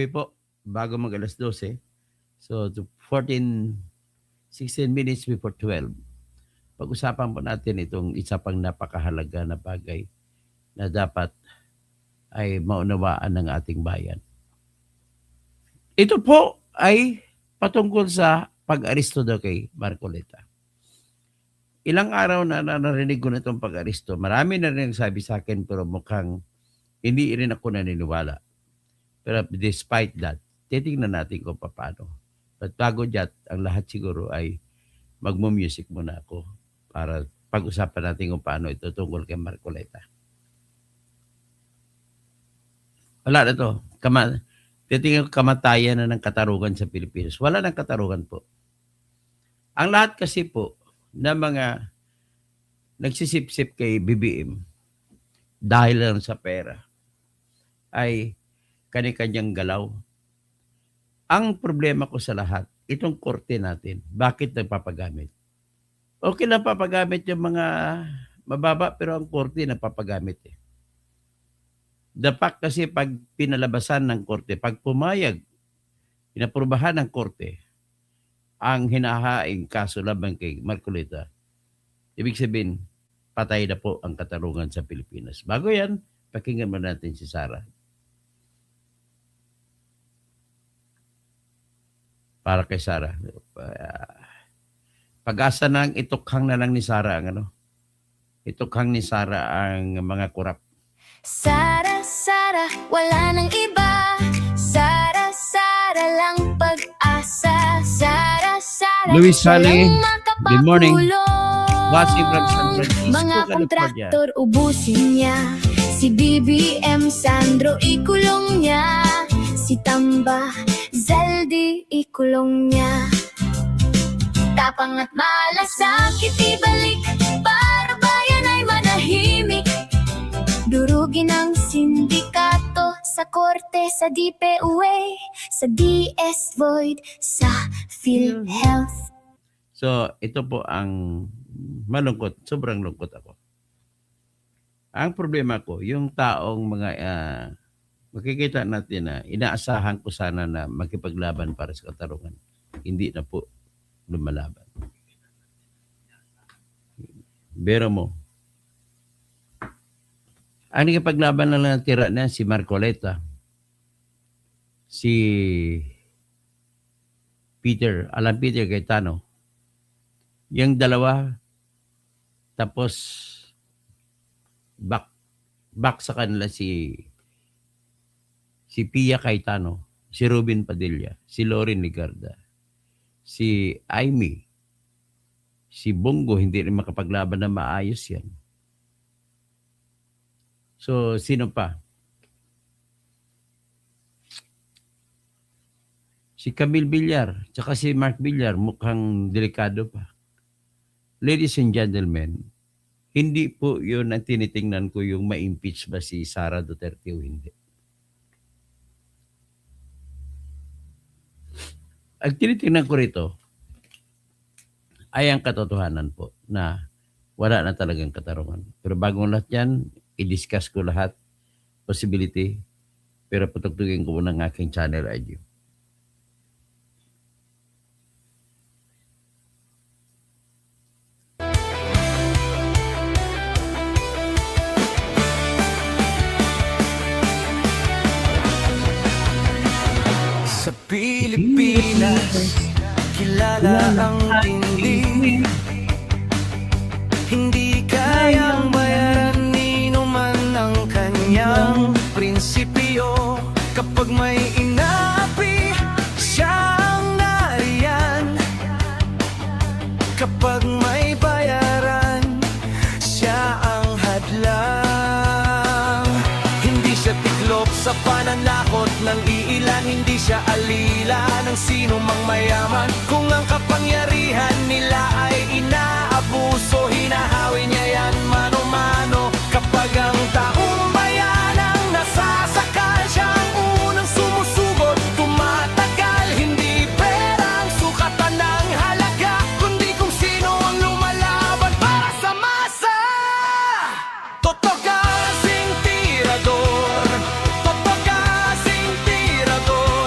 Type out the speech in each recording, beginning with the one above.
po, bago mag alas 12. So, 14, 16 minutes before 12. Pag-usapan po natin itong isa pang napakahalaga na bagay na dapat ay maunawaan ng ating bayan. Ito po ay patungkol sa pag-aristo daw kay Marcoleta. Ilang araw na narinig ko na itong pag-aristo. Marami na rin nagsabi sa akin pero mukhang hindi rin ako naniniwala. Pero despite that, titingnan natin kung paano. But bago dyan, ang lahat siguro ay magmo-music muna ako para pag-usapan natin kung paano ito tungkol kay Marcoleta. Wala na to. Titingnan ko kamatayan na ng katarungan sa Pilipinas. Wala nang katarungan po. Ang lahat kasi po na mga nagsisip-sip kay BBM dahil lang sa pera ay kani-kanyang galaw. Ang problema ko sa lahat, itong korte natin, bakit nagpapagamit? Okay lang papagamit yung mga mababa pero ang korte nagpapagamit eh. The fact kasi pag pinalabasan ng korte, pag pumayag, pinaprubahan ng korte, ang hinahaing kaso laban kay Marcoleta, ibig sabihin, patay na po ang katarungan sa Pilipinas. Bago yan, pakinggan mo natin si Sara. Para kay Sara. Pag-asa ng itukhang na lang ni Sara ang ano. Itukhang ni Sara ang mga kurap. Sara, Sara, wala nang iba. Sara, Sara lang pag-asa. Sara, Sara, Luis Sally, good morning. Wasig from San Francisco, mga California. kontraktor ubusin niya. Si BBM Sandro ikulong niya. Si Tamba Zaldi ikulong niya. Tapang at malasakit ibalik para bayan ay manahimik. Durugin ang sindikato sa korte, sa DPUA, sa DS Void, sa PhilHealth. So, ito po ang malungkot. Sobrang lungkot ako. Ang problema ko, yung taong mga makikita natin na inaasahan ko sana na makipaglaban para sa katarungan. Hindi na po lumalaban. Bero mo. Ang nakipaglaban na lang tira na si Marcoleta, si Alan Peter Cayetano. Yung dalawa, tapos back sa kanila si Pia Cayetano, si Robin Padilla, si Loren Ligarda, si Amy, si Bongo, hindi rin makapaglaban na maayos yan. So, sino pa? Si Camille Villar, tsaka si Mark Villar, mukhang delikado pa. Ladies and gentlemen, hindi po yun ang tinitingnan ko yung ma-impeach ba si Sara Duterte o hindi. Ang tinitingnan ko rito ay ang katotohanan po na wala na talagang katarungan. Pero bagong lahat yan, i-discuss ko lahat, possibility, pero patugtugin ko muna ng aking channel ID. Sa Pilipinas, kilala ang tindi. Hindi kayang bayaran ni numan ang kanyang prinsipyo. Kapag may inapi, siya ang nariyan. Kapag may bayaran, siya ang hadlang. Hindi siya tiklop sa pananakot ng iilan. Hindi siya alila ng sino mang mayaman. Kung ang kapangyarihan nila ay inaabuso, hinahawi niya yan mano-mano. Kapag ang taong bayan ang nasasakal, siya ang unang sumusugot, tumatagal. Hindi perang sukatan ng halaga, kundi kung sino ang lumalaban para sa masa. Totogasing tirador, totogasing tirador.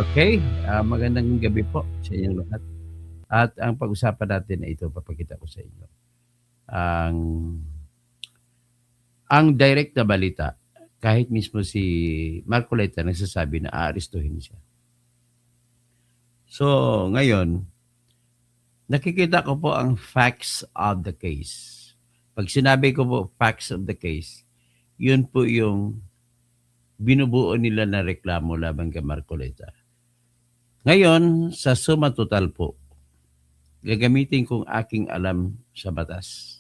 Okay, magandang gabi po sa inyong lahat. At ang pag-usapan natin ay ito, papakita ko sa inyo. Ang direct na balita, kahit mismo si Marcoleta nagsasabi na aarestuhin siya. So, ngayon, nakikita ko po ang facts of the case. Pag sinabi ko po facts of the case, yun po yung binubuo nila na reklamo laban kay Marcoleta. Ngayon, sa suma total po, gagamitin kong aking alam sa batas.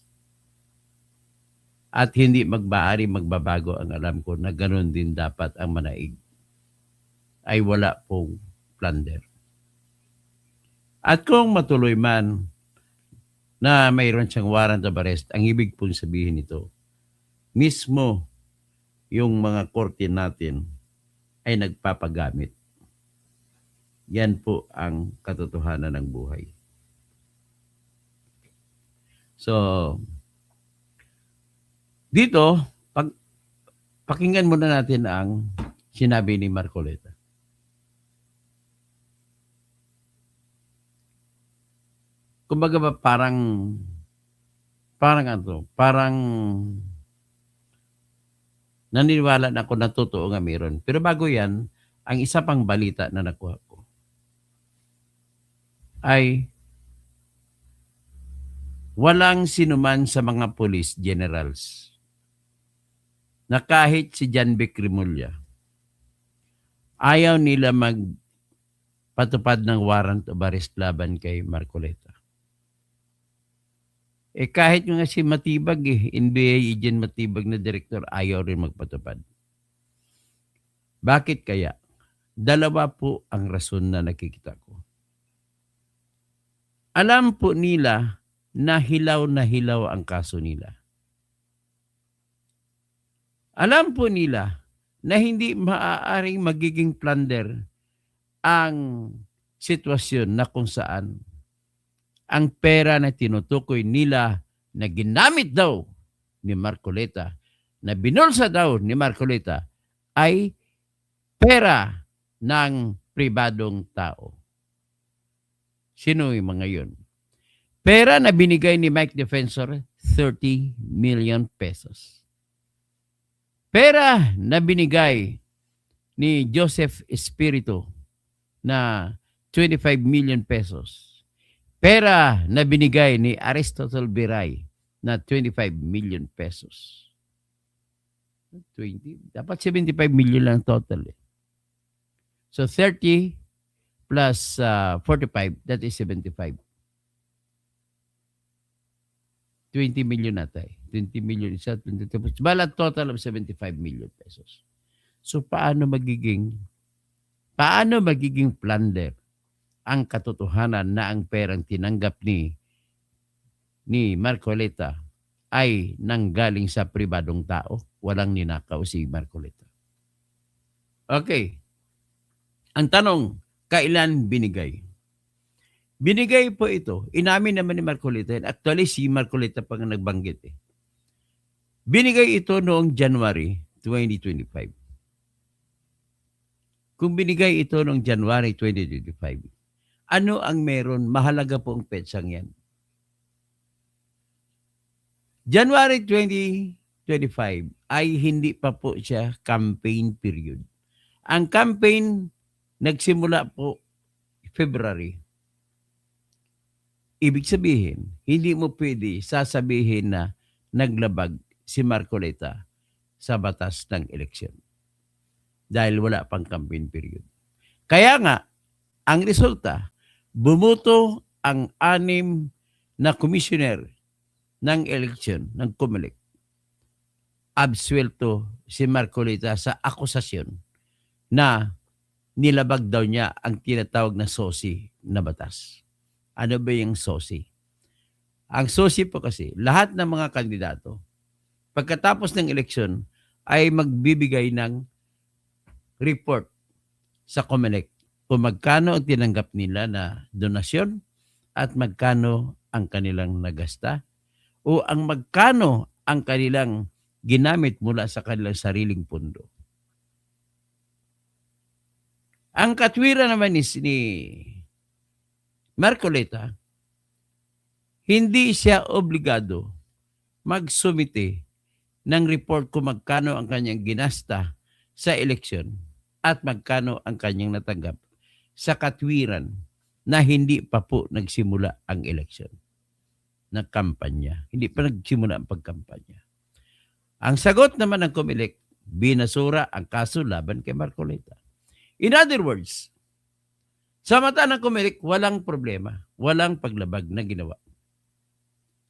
At hindi magbabago ang alam ko na ganoon din dapat ang manaig. Ay wala pong plunder. At kung matuloy man na mayroon siyang warrant of arrest, ang ibig pong sabihin nito, mismo yung mga korte natin ay nagpapagamit. Yan po ang katotohanan ng buhay. So, dito, pakinggan muna natin ang sinabi ni Marcoleta. Kumbaga ba parang naniniwala na ako na totoo nga meron. Pero bago yan, ang isa pang balita na nakuha ko ay walang sinuman sa mga police generals na kahit si John Vic Remulla ayaw nila magpatupad ng warrant of arrest laban kay Marcoleta. Kahit nga si Matibag, NBA agent Matibag na direktor, ayaw rin magpatupad. Bakit kaya? Dalawa po ang rason na nakikita ko. Alam po nila na hilaw ang kaso nila. Alam po nila na hindi maaaring magiging plunder ang sitwasyon na kung saan ang pera na tinutukoy nila na ginamit daw ni Marcoleta, na binulsa daw ni Marcoleta, ay pera ng pribadong tao. Sino yung mga yun? Pera na binigay ni Mike Defensor, 30 million pesos. Pera na binigay ni Joseph Espiritu na 25 million pesos. Pera na binigay ni Aristotle Biray na 25 million pesos. 20, dapat 75 million lang total. So 30 plus 45, that is 75. 20 million natay. 20 million isa, 22. Bala total of 75 million pesos. So paano magiging plunder ang katotohanan na ang perang tinanggap ni Marcoleta ay nanggaling sa pribadong tao? Walang ninakaw si Marcoleta. Okay. Ang tanong, kailan binigay? Binigay po ito. Inamin naman ni Marcoleta. Actually, si Marcoleta pa nga nagbanggit. Binigay ito noong January 2025. Kung binigay ito noong January 2025, ano ang meron? Mahalaga po ang petsang yan. January 2025 ay hindi pa po siya campaign period. Ang campaign nagsimula po February. Ibig sabihin, hindi mo pwede sasabihin na naglabag si Marcoleta sa batas ng eleksyon. Dahil wala pang campaign period. Kaya nga, ang resulta, bumuto ang 6 na commissioner ng eleksyon ng COMELEC. Absuelto si Marcoleta sa akusasyon na nilabag daw niya ang tinatawag na SOSI na batas. Ano ba yung SOSI? Ang SOSI po kasi, lahat ng mga kandidato, pagkatapos ng eleksyon, ay magbibigay ng report sa COMELEC kung magkano ang tinanggap nila na donasyon at magkano ang kanilang nagasta o ang magkano ang kanilang ginamit mula sa kanilang sariling pundo. Ang katwiran naman ni Marcoleta, hindi siya obligado magsumite ng report kung magkano ang kanyang ginasta sa eleksyon at magkano ang kanyang natanggap sa katwiran na hindi pa po nagsimula ang eleksyon ng kampanya. Hindi pa nagsimula ang pagkampanya. Ang sagot naman ng COMELEC, binasura ang kaso laban kay Marcoleta. In other words, sa mata ng COMELEC, walang problema, walang paglabag na ginawa.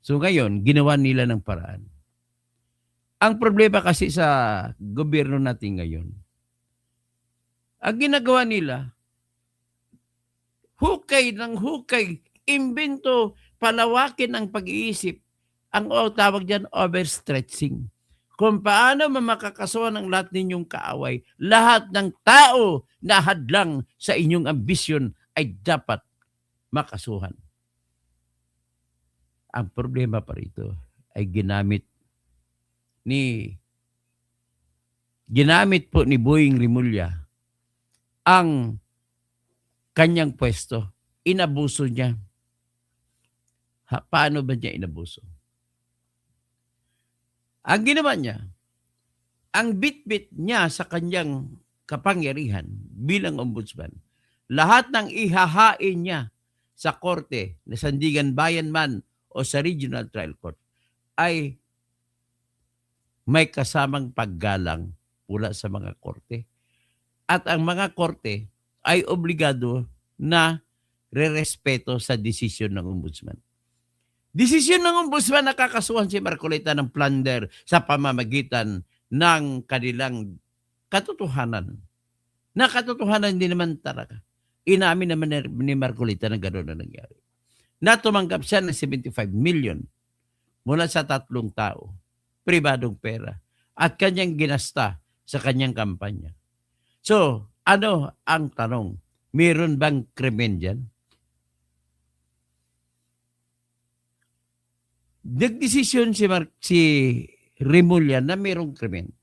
So ngayon, ginawa nila ng paraan. Ang problema kasi sa gobyerno natin ngayon, ang ginagawa nila, hukay ng hukay, imbento, palawakin ang pag-iisip. Ang tawag dyan, overstretching. Kung paano makakasuhan ng lahat ninyong kaaway, lahat ng tao na hadlang sa inyong ambisyon ay dapat makasuhan. Ang problema pa rito ay ginamit po ni Boying Rimulya ang kanyang pwesto. Inabuso niya. Paano ba niya inabuso? Ang ginawa niya, ang bit-bit niya sa kanyang kapangyarihan bilang ombudsman, lahat ng ihahain niya sa korte, na Sandigan Bayan man o sa Regional Trial Court, ay may kasamang paggalang mula sa mga korte. At ang mga korte ay obligado na rerespeto sa desisyon ng ombudsman. Desisyon ng ombudsman na kakasuhan si Marcoleta ng plunder sa pamamagitan ng kanilang katotohanan. Na katotohanan din naman talaga. Inamin naman ni Marcoleta na gano'n na nangyari. Na tumanggap siya ng 75 million mula sa 3 tao, pribadong pera, at kanyang ginasta sa kanyang kampanya. So, ano ang tanong? Meron bang krimen dyan? Nagdesisyon si Rimulya na mayroong krimen.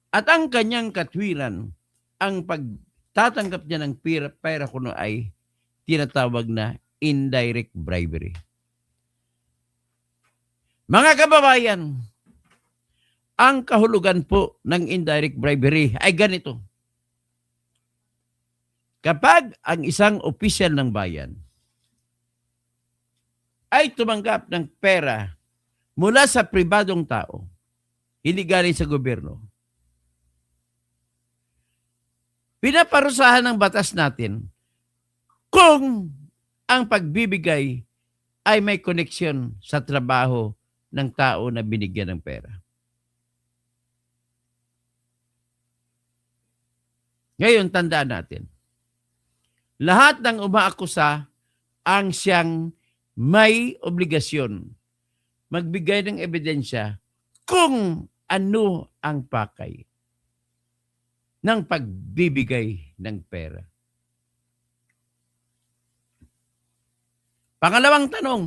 At ang kanyang katwiran, ang pagtatanggap niya ng pera kuno ay tinatawag na indirect bribery. Mga kababayan, ang kahulugan po ng indirect bribery ay ganito. Kapag ang isang opisyal ng bayan ay tumanggap ng pera mula sa pribadong tao, hindi galing sa gobyerno, pinaparusahan ng batas natin kung ang pagbibigay ay may koneksyon sa trabaho ng tao na binigyan ng pera. Ngayon, tandaan natin, lahat ng umaakusa ang siyang may obligasyon magbigay ng ebidensya kung ano ang pakay ng pagbibigay ng pera. Pangalawang tanong,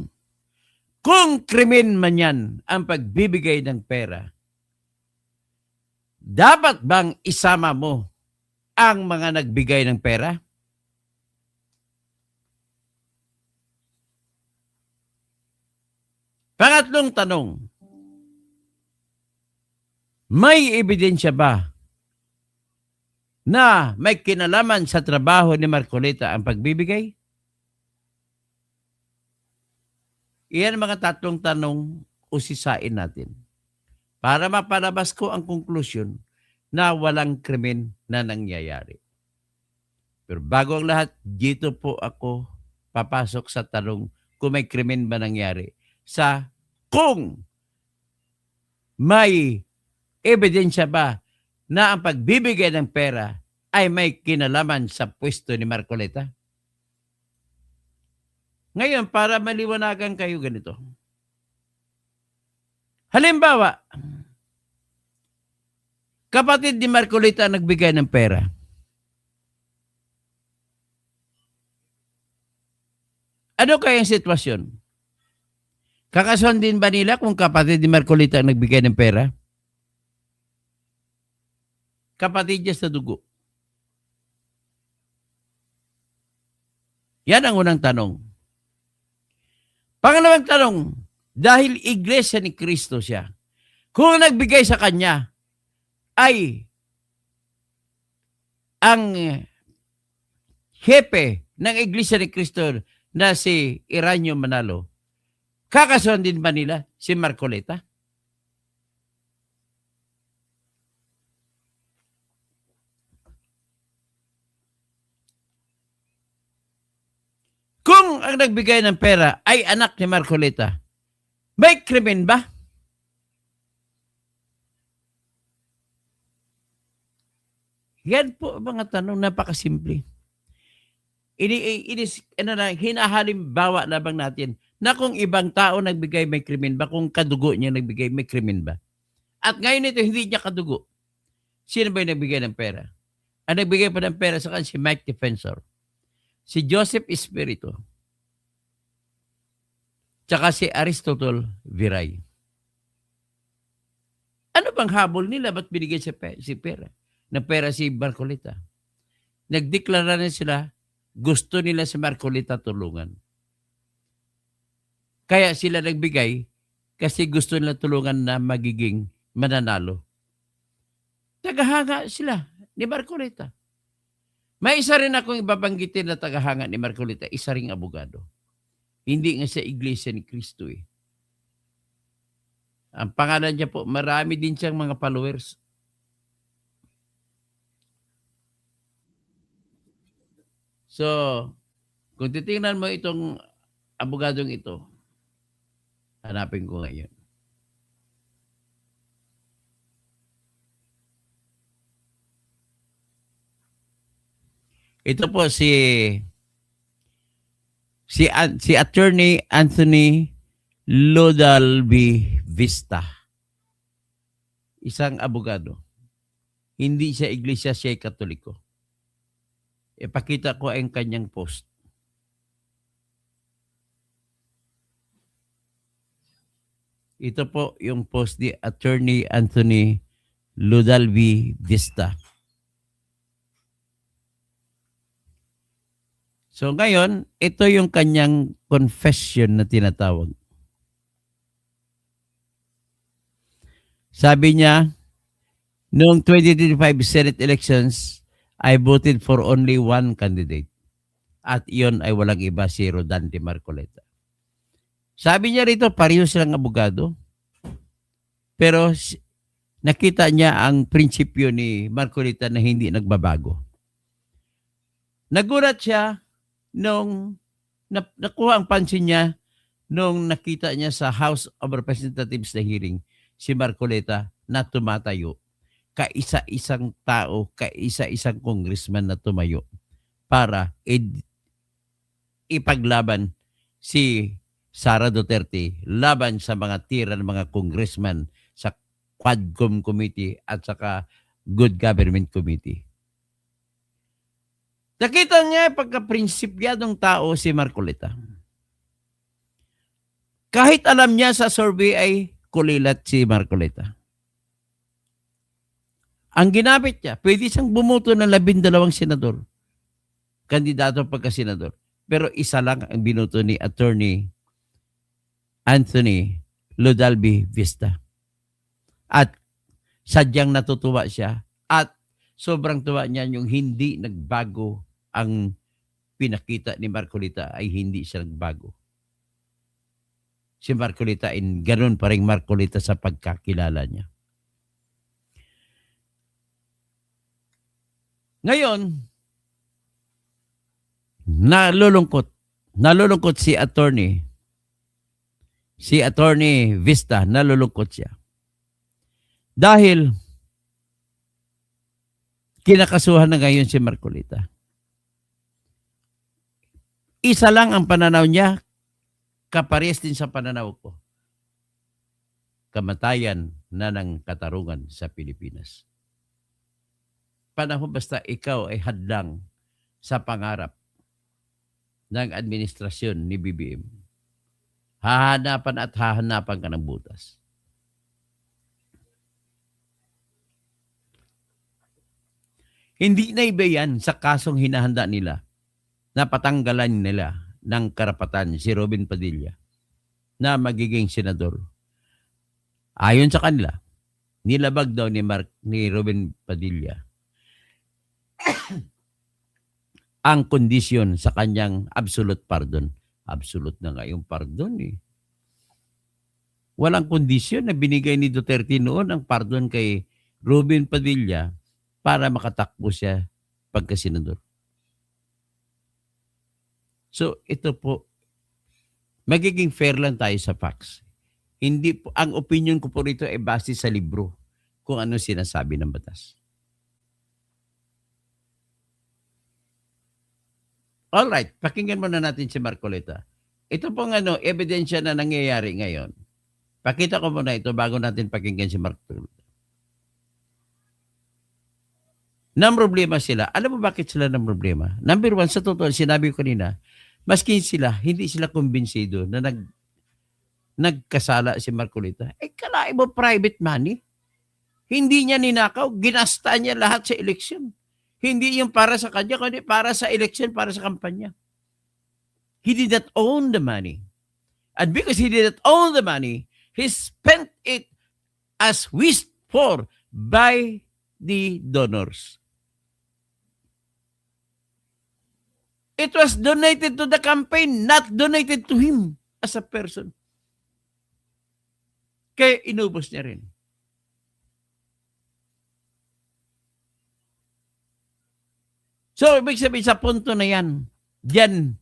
kung krimen man yan ang pagbibigay ng pera, dapat bang isama mo ang mga nagbigay ng pera? Pangatlong tanong, may ebidensya ba na may kinalaman sa trabaho ni Marcoleta ang pagbibigay? Iyan ang mga tatlong tanong usisain natin para mapalabas ko ang konklusyon na walang krimen na nangyayari. Pero bago ang lahat, dito po ako papasok sa tanong kung may krimen ba nangyari, sa kung may ebidensya ba na ang pagbibigay ng pera ay may kinalaman sa pwesto ni Marcoleta. Ngayon, para maliwanagan kayo ganito. Halimbawa, kapatid ni Marcoleta nagbigay ng pera. Ano kayang sitwasyon? Kakasuhan din ba nila kung kapatid ni Marcoleta ang nagbigay ng pera? Kapatid niya sa dugo. Yan ang unang tanong. Pangalawang tanong, dahil iglesia ni Kristo siya, kung ang nagbigay sa kanya ay ang hepe ng iglesia ni Kristo na si Iranyo Manalo, kakasuhan din ba nila si Marcoleta? Kung ang nagbigay ng pera ay anak ni Marcoleta, may krimen ba? Yan po mga tanong, napakasimple. Hinahalimbawa labang natin na kung ibang tao nagbigay, may krimen ba? Kung kadugo niya nagbigay, may krimen ba? At ngayon ito, hindi niya kadugo. Sino ba yung nagbigay ng pera? Ang nagbigay pa ng pera sa kanya si Mike Defensor, si Joseph Espiritu, tsaka si Aristotle Viray. Ano bang habol nila? Ba't binigay si pera? Na pera si Marcoleta. Nagdeklara na sila, gusto nila si Marcoleta tulungan. Kaya sila nagbigay kasi gusto nila tulungan na magiging mananalo. Tagahanga sila ni Marcoleta. May isa rin akong ibabanggitin na tagahanga ni Marcoleta, isa ring abogado. Hindi nga sa iglesia ni Kristo eh. Ang pangalan niya po, marami din siyang mga followers. So, kung titingnan mo itong abogadong ito, hanapin ko ngayon. Ito po si Attorney Anthony Lodalvi Vista. Isang abogado. Hindi siya iglesia, siya ay Katoliko. Ipakita ko ang kanyang post. Ito po yung post ni Attorney Anthony Lodalvi Vista. So ngayon, ito yung kanyang confession na tinatawag. Sabi niya, noong 2025 Senate elections, I voted for only one candidate. At iyon ay walang iba, si Rodante Marcoleta. Sabi niya rito, pareho silang abogado. Pero nakita niya ang prinsipyo ni Marcoleta na hindi nagbabago. Nagulat siya nung nakuha ang pansin niya nung nakita niya sa House of Representatives na hearing si Marcoleta na tumatayo. Kaisa-isang tao, kaisa-isang congressman na tumayo para ipaglaban si Sara Duterte laban sa mga tira ng mga congressman sa Quadcom Committee at saka Good Government Committee. Nakita niya pagka-prinsipyadong tao si Marcoleta. Kahit alam niya sa survey ay kulilat si Marcoleta. Ang ginamit niya, pwede siyang bumoto ng 12 senador. Kandidato pagka-senador. Pero isa lang ang binoto ni Attorney Anthony Lodalvi Vista. At sadyang natutuwa siya at sobrang tuwa niya yung hindi nagbago ang pinakita ni Marcoleta ay hindi siya nagbago. Si Marcoleta ay ganun pa rin Marcoleta sa pagkakilala niya. Ngayon, nalulungkot si Attorney Vista, nalulungkot siya. Dahil kinakasuhan na ngayon si Marcoleta. Isa lang ang pananaw niya, kaparehas din sa pananaw ko. Kamatayan na ng katarungan sa Pilipinas. Panahon basta ikaw ay hadlang sa pangarap ng administrasyon ni BBM. Hahanapan ka ng butas. Hindi na iba yan sa kasong hinahanda nila na patanggalan nila ng karapatan si Robin Padilla na magiging senador. Ayon sa kanila, nilabag daw ni Robin Padilla ang kondisyon sa kanyang absolute pardon. Absolute na nga yung pardon eh. Walang kondisyon na binigay ni Duterte noon ang pardon kay Robin Padilla para makatakbo siya pagkasenador. So ito po, magiging fair lang tayo sa facts. Hindi po, ang opinion ko po rito ay base sa libro kung ano sinasabi ng batas. Alright, pakinggan muna natin si Marcoleta. Ito pong ebidensya na nangyayari ngayon. Pakita ko muna ito bago natin pakinggan si Marcoleta. Nang problema sila. Alam mo bakit sila ng problema? Number one, sa totoo, sinabi ko kanina, maski sila, hindi sila kumbinsido na nagkasala si Marcoleta. Kalain mo private money. Hindi niya ninakaw, ginasta niya lahat sa eleksyon. Hindi yung para sa kanya, kundi para sa election, para sa kampanya. He did not own the money. And because he did not own the money, he spent it as wished for by the donors. It was donated to the campaign, not donated to him as a person. Kaya inubos niya rin. So, ibig sabihin sa punto na yan, diyan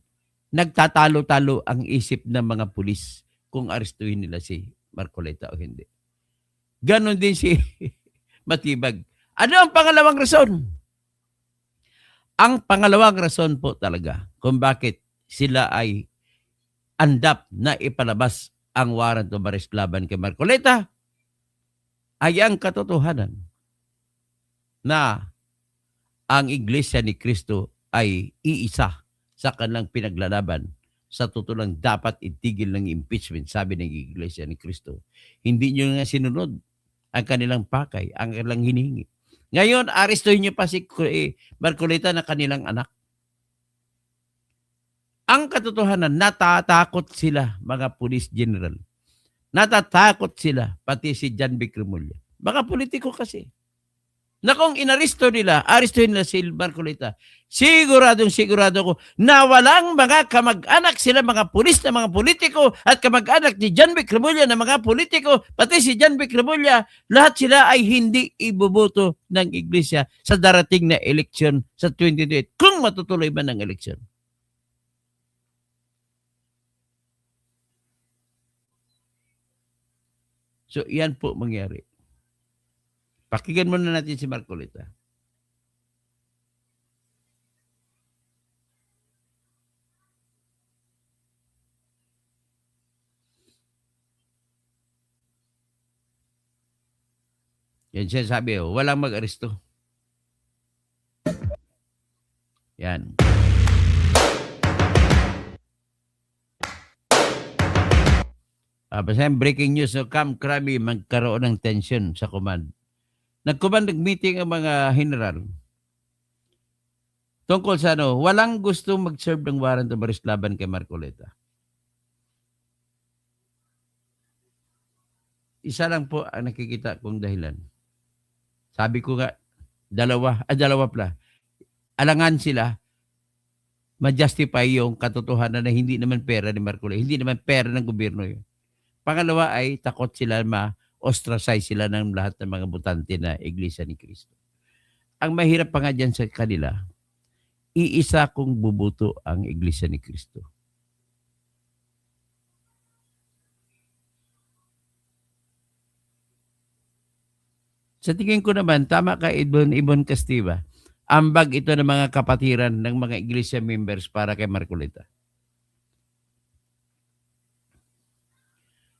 nagtatalo-talo ang isip ng mga pulis kung arestuhin nila si Marcoleta o hindi. Ganon din si Matibag. Ano ang pangalawang rason? Ang pangalawang rason po talaga kung bakit sila ay andap na ipalabas ang warrant of arrest laban kay Marcoleta ay ang katotohanan na ang Iglesia ni Cristo ay iisa sa kanilang pinaglalaban. Sa totoo lang dapat itigil ng impeachment, sabi ng Iglesia ni Cristo. Hindi nyo nga sinunod ang kanilang pakay, ang kanilang hinihingi. Ngayon, arestuhin nyo pa si Marcoleta na kanilang anak. Ang katotohanan, natatakot sila mga police general. Natatakot sila, pati si John B. Cremulya. Mga politiko kasi. Na kung inaresto nila, arestuhin nila si Marcoleta, sigurado ko na walang mga kamag-anak sila, mga pulis na mga politiko at kamag-anak ni John B. Cremulya na mga politiko, pati si John B. Cremulya, lahat sila ay hindi iboboto ng Iglesia sa darating na eleksyon sa 2028 kung matutuloy man ang eleksyon. So, yan po mangyari. Pakinggan muna natin si Marcoleta. Yan siya sabi, walang mag-aresto. Yan. Basta breaking news, Camp Krabi, magkaroon ng tension sa command. Nag-meeting ang mga general tungkol sa walang gusto mag-serve ng warrant of arrest laban kay Marcoleta. Isa lang po ang nakikita kong dahilan. Sabi ko nga, dalawa pala. Alangan sila ma-justify yung katotohanan na hindi naman pera ni Marcoleta, hindi naman pera ng gobyerno yun. Pangalawa ay takot sila ostracize sila ng lahat ng mga butante na Iglesia ni Cristo. Ang mahirap pa nga dyan sa kanila, iisa kong bubuto ang Iglesia ni Cristo. Sa tingin ko naman, tama ka Ibon Castiva, ambag ito ng mga kapatiran ng mga Iglesia members para kay Marcoleta.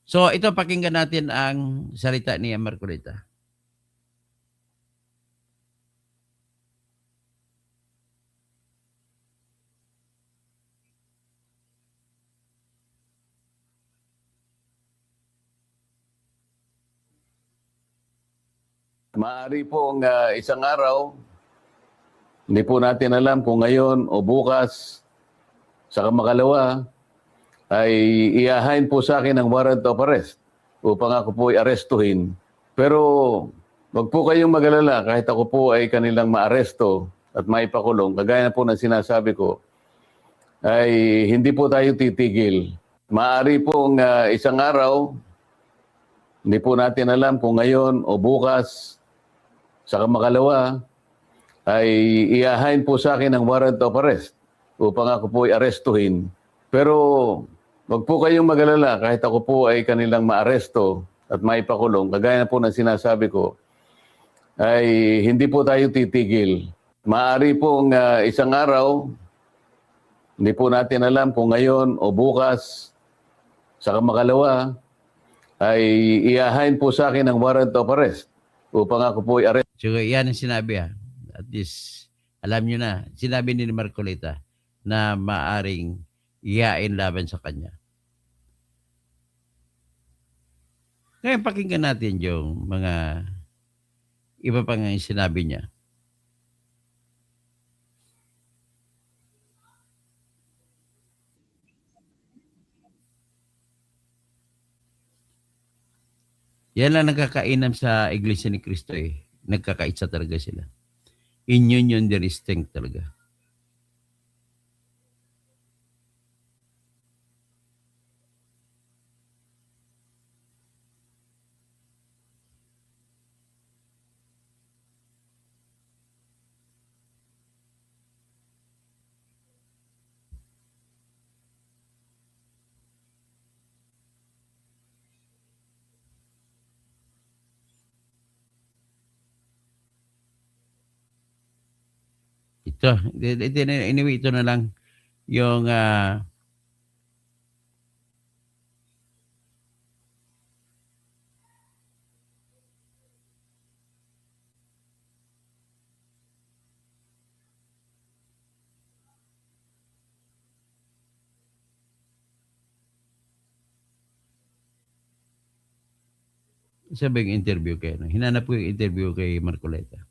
So, ito pakinggan natin ang salita ni Marcoleta. Maaari pong isang araw, hindi po natin alam kung ngayon o bukas, Saka makalawa, ay iahain po sa akin ang warrant of arrest upang ako po ay arestuhin. Pero wag po kayong mag-alala kahit ako po ay kanilang maaresto at maipakulong. Kagaya na po ng sinasabi ko, ay hindi po tayo titigil. Maaari pong isang araw, hindi po natin alam kung ngayon o bukas, saka makalawa, ay iahain po sa akin ang warrant of arrest upang ako po ay arestuhin. Pero wag po kayong mag-alala kahit ako po ay kanilang maaresto at maipakulong. Kagaya na po ng sinasabi ko, ay hindi po tayo titigil. Maaari pong isang araw, hindi po natin alam kung ngayon o bukas, saka makalawa, ay iahain po sa akin ang warrant of arrest upang ako po ay arrest. So, yan ang sinabi At least, alam nyo na, sinabi ni Marcoleta na maaring iyain laban sa kanya. Ngayon, pakinggan natin yung mga iba pang sinabi niya. Yan lang nagkakainam sa Iglesia ni Cristo eh. Nagkakaitsa talaga sila. In union there is strength talaga. Anyway, ito na lang yung sabi yung interview kay hinanap ko yung interview kay Marcoleta.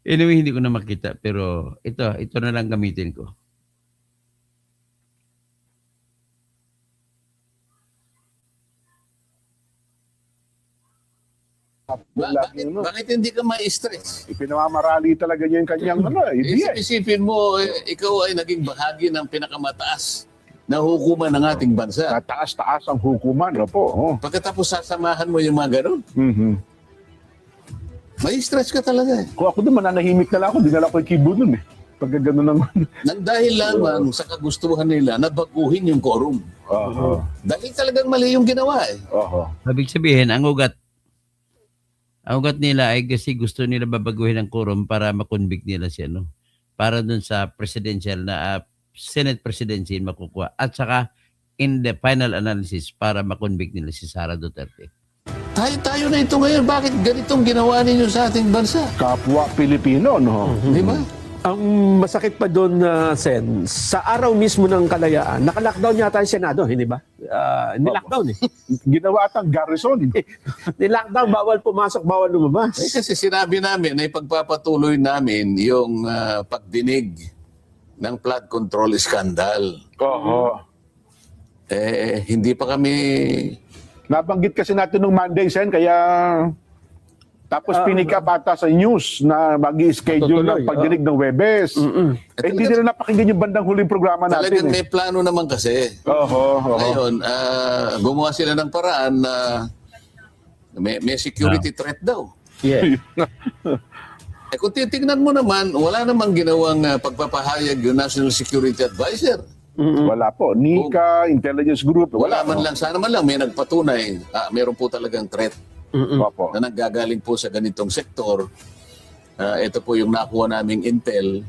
Anyway, hindi ko na makita pero ito na lang gamitin ko. Bakit hindi ka ma-stress? Ipinamamarali talaga niya yung kanyang idea. Isipin mo, ikaw ay naging bahagi ng pinakamataas na hukuman ng ating bansa. Taas-taas ang hukuman, opo. Oh. Pagkatapos sasamahan mo yung mga ganun, may stress ka talaga eh. Kung ako doon, mananahimik na lang ako. Dinala ko yung keyboard nun eh. Pagka gano'n naman. Nang dahil lamang sa kagustuhan nila na baguhin yung quorum. Dahil talagang mali yung ginawa eh. Ibig sabihin, ang ugat nila ay kasi gusto nila babaguhin ang quorum para makonvict nila si para dun sa presidential na Senate presidency makukuha. At saka in the final analysis para makonvict nila si Sara Duterte. Tayo na ito ngayon. Bakit ganitong ginawa ninyo sa ating bansa? Kapwa Pilipino, no? Di ba? Ang masakit pa doon, Sen, sa araw mismo ng kalayaan, naka-lockdown yata yung Senado, hindi ba? Nilockdown eh. Ginawa atang garrison. Nilockdown, bawal pumasok, bawal lumabas. Kasi sinabi namin na ipagpapatuloy namin yung pagdinig ng flood control scandal. Hindi pa kami... Nabanggit kasi natin nung Monday, Sen, kaya... Tapos pinikap ata sa news na mag-i-schedule ng pagdinig ng Webes. Hindi nila napakinggan yung bandang huling programa natin. Talagang may plano naman kasi. Ngayon, gumawa sila ng paraan na may security threat daw. Yeah. Kung titignan mo naman, wala namang ginawang pagpapahayag yung National Security Advisor. Wala po. NICA, intelligence group. Wala man lang, sana man lang may nagpatunay, meron po talagang threat Opo. na nanggagaling po sa ganitong sektor. Ito po yung nakuha naming intel.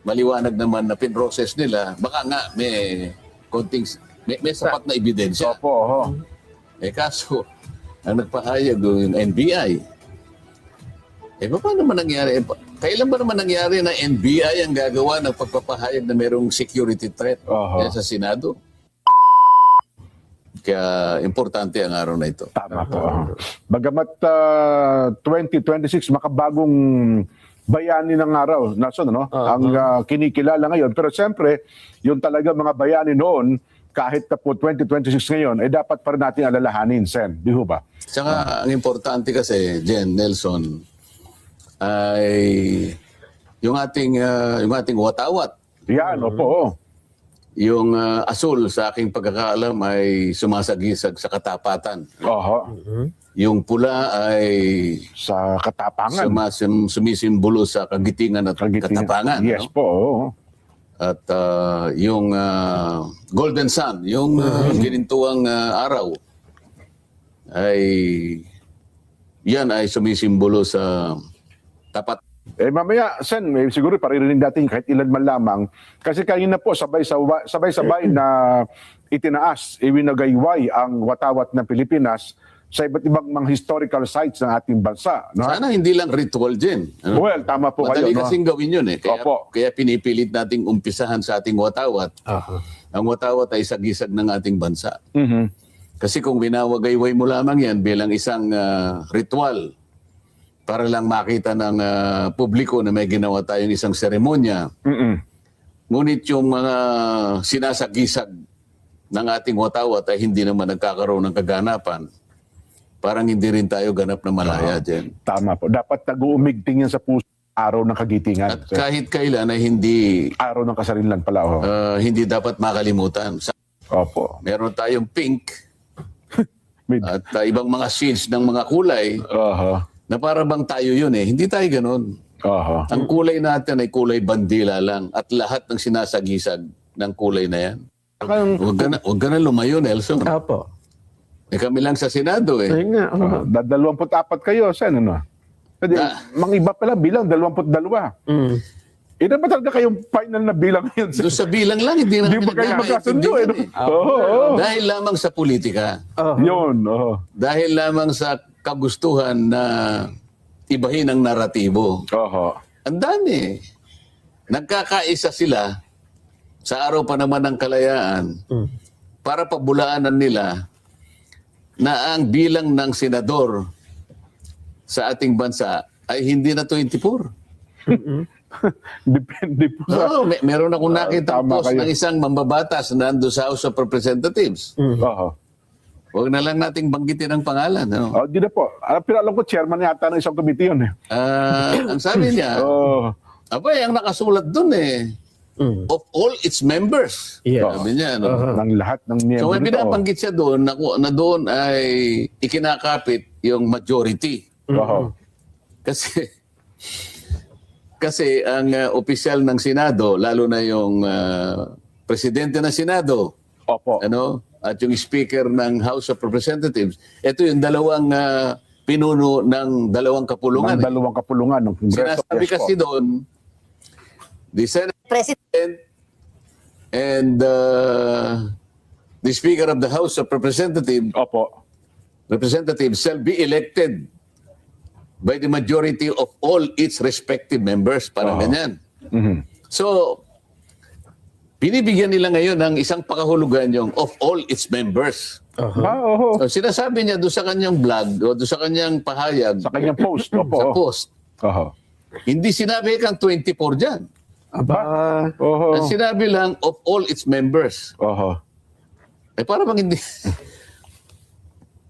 Maliwanag naman na pinroses nila. Baka nga may konting, may sapat na ebidensya. Opo. Oho. Kaso, ang nagpahayag yung NBI. Paano naman nangyari? Kailan ba naman nangyari na NBI ang gagawa ng pagpapahayag na mayroong security threat Oho. sa Senado? Kaya importante ang araw na ito. Tama po. Bagamat 2026, makabagong bayani ng araw, nason, ano? Ang kinikilala ngayon. Pero siyempre, yung talaga mga bayani noon, kahit na po 2026 ngayon, ay dapat pa rin natin alalahanin, Sen. Di ho ba? Tsaka ang importante kasi, Jen, Nelson, ay yung ating watawat. Yan, opo. Yung asul sa aking pagkakaalam ay sumasagisag sa katapatan. Oho. Yung pula ay Sa katapangan. sumisimbolo sa kagitingan at katapangan. Yes no? po. Oo. At yung golden sun, yung ginintuang araw, ay yan ay sumisimbolo sa tapat. Mamaya, Sen, siguro paririnig natin kahit ilan man lamang. Kasi kanina po, sabay-sabay na itinaas, iwinagayway ang watawat ng Pilipinas sa iba't ibang mga historical sites ng ating bansa. No? Sana hindi lang ritual, Jen. Ano? Well, tama po kayo. Madali No? kasing gawin yun eh. Opo. Kaya pinipilit nating umpisahan sa ating watawat. Ang watawat ay sagisag ng ating bansa. Mhm. Kasi kung binawagayway mo lamang yan bilang isang ritual para lang makita ng publiko na may ginawa tayong isang seremonya, Mm-mm. ngunit yung mga sinasagisag ng ating watawat ay hindi naman nagkakaroon ng kaganapan, parang hindi rin tayo ganap na malaya, Jen. Tama po. Dapat nag-uumigting yan sa puso araw ng kagitingan. At kahit kailan ay hindi Araw ng kasarilan pala. Oh. hindi dapat makalimutan. Opo. Meron tayong pink May- at ibang mga shades ng mga kulay Oho. na para bang tayo yun eh. Hindi tayo ganun. Oho. Ang kulay natin ay kulay bandila lang at lahat ng sinasagisag ng kulay na yan. Huwag ka na lumayo, Nelson. Opo. Kami lang sa Senado eh. Ayun nga. 24 kayo, Sen, ano? Kasi, mang iba pala bilang, 22. Ina ba talaga kayong final na bilang ngayon? Sen? Doon sa bilang lang, hindi na Hindi ba kayo magkasundo? Eh, no? Oo. Dahil lamang sa politika. Yun. Oo. Dahil lamang sa kagustuhan na ibahin ang naratibo. Oho. Ang dami. Nagkakaisa sila sa araw pa naman ng kalayaan para pabulaanan nila na ang bilang ng senador sa ating bansa ay hindi na 24. Depende po sa... Meron akong nakita tama post kayo. ng isang mambabatas na nando sa House of Representatives. Oho. Huwag na lang nating banggitin ang pangalan. Ano? Di na po. Pero alam ko, chairman yata ng isang committee yun. Eh. Ang sabi niya, abay, ang nakasulat dun eh, of all its members. Yes. Sabi niya, no? Ng lahat ng miyembro So may nito. binabanggit siya doon na doon ay ikinakapit yung majority. Oho. Kasi ang opisyal ng Senado, lalo na yung presidente ng Senado, Opo. at yung speaker ng House of Representatives, ito yung dalawang pinuno ng dalawang kapulungan. Ng dalawang kapulungan ng Kongreso. Sinasabi Yes po. kasi doon, the Senate President and the Speaker of the House of Representatives shall be elected by the majority of all its respective members. Parang ganyan. Mhm. So, binibigyan nila ngayon ng isang pakahulugan yung of all its members. Oho. So, sinasabi niya doon sa kanyang blog o doon sa kanyang pahayag Sa kanyang post. Opo. sa post, Oho. hindi sinabi kang 24 dyan. Aba. Oho. Ang sinabi lang of all its members. Oho. Para bang hindi.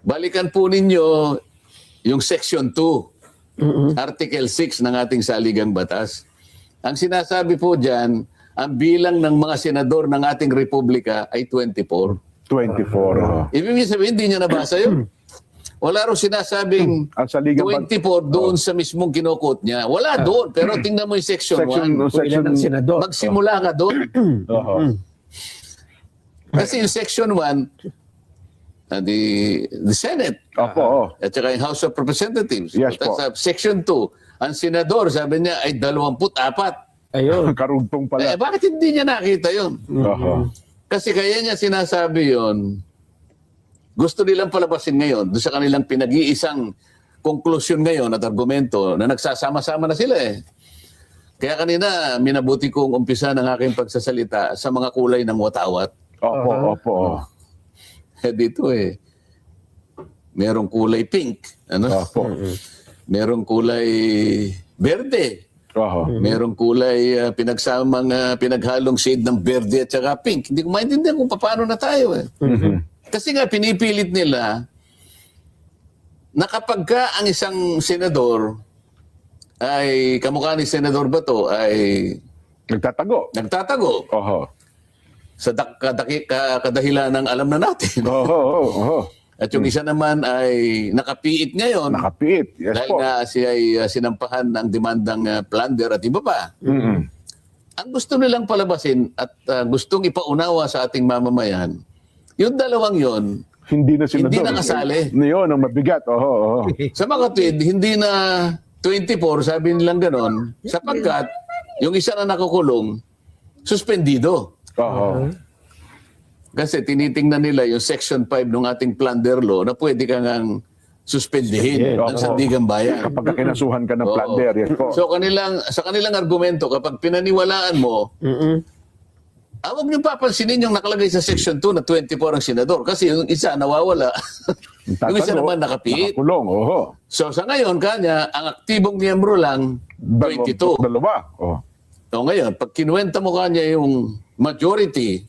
Balikan po ninyo yung Section 2, Article 6 ng ating saligang batas. Ang sinasabi po dyan, ang bilang ng mga senador ng ating republika ay 24. 24. Oho. Ibig sabihin, hindi niya nabasa yun. Wala rin sinasabing Ang saligang 24 doon sa mismong kinukot niya. Wala doon. Pero tingnan mo yung Section 1. Ilan ang senador? Magsimula ka doon. Oho. Kasi yung Section 1, the Senate, Opo. at saka yung House of Representatives. Yes Tapos po. sa Section 2, ang senador, sabi niya, ay 24. Ayun. Karugtong pala. Bakit hindi niya nakita yun? Oho. Kasi kaya niya sinasabi yon, gusto nilang palabasin ngayon doon sa kanilang pinag-iisang konklusyon ngayon at argumento na nagsasama-sama na sila eh. Kaya kanina, minabuti kong umpisa ng aking pagsasalita sa mga kulay ng watawat. Opo. Dito merong kulay pink, Opo. merong kulay berde, Oho. merong kulay pinaghalong shade ng berde at saka pink. Hindi ko maintindihan kung paano na tayo eh. Kasi nga pinipilit nila na kapag ka ang isang senador ay kamukha ni Senador Bato ay nagtatago Oho. sa kadahilan ng alam na natin. Oho. At yung isa naman ay nakapiit ngayon Nakapiit. Yes dahil po. nga siya ay sinampahan ng demandang plunder at iba pa. Ang gusto nilang palabasin at gustong ipaunawa sa ating mamamayan, yung dalawang yon, Hindi na senador. Hindi na kasali. Yun, ang mabigat. Oho. sa mga tweet, hindi na 24, sabi nilang ganon, sapagkat yung isa na nakukulong, suspendido. Oho. Kasi tinitingnan nila yung Section 5 ng ating plunder law na pwede ka ngang suspendihin ng sandigang bayan. Kapag kinasuhan ka ng Oo. plunder. Yes po. So sa kanilang argumento, kapag pinaniwalaan mo, huwag niyo papansinin yung nakalagay sa Section 2 na 24 ang senador kasi yung isa nawawala. yung isa naman nakapiit. Nakakulong. Oho. So sa ngayon, kanya, ang aktibong miyembro lang, 22. Dalawa. Oh. So ngayon, pag kinuwenta mo kanya yung majority,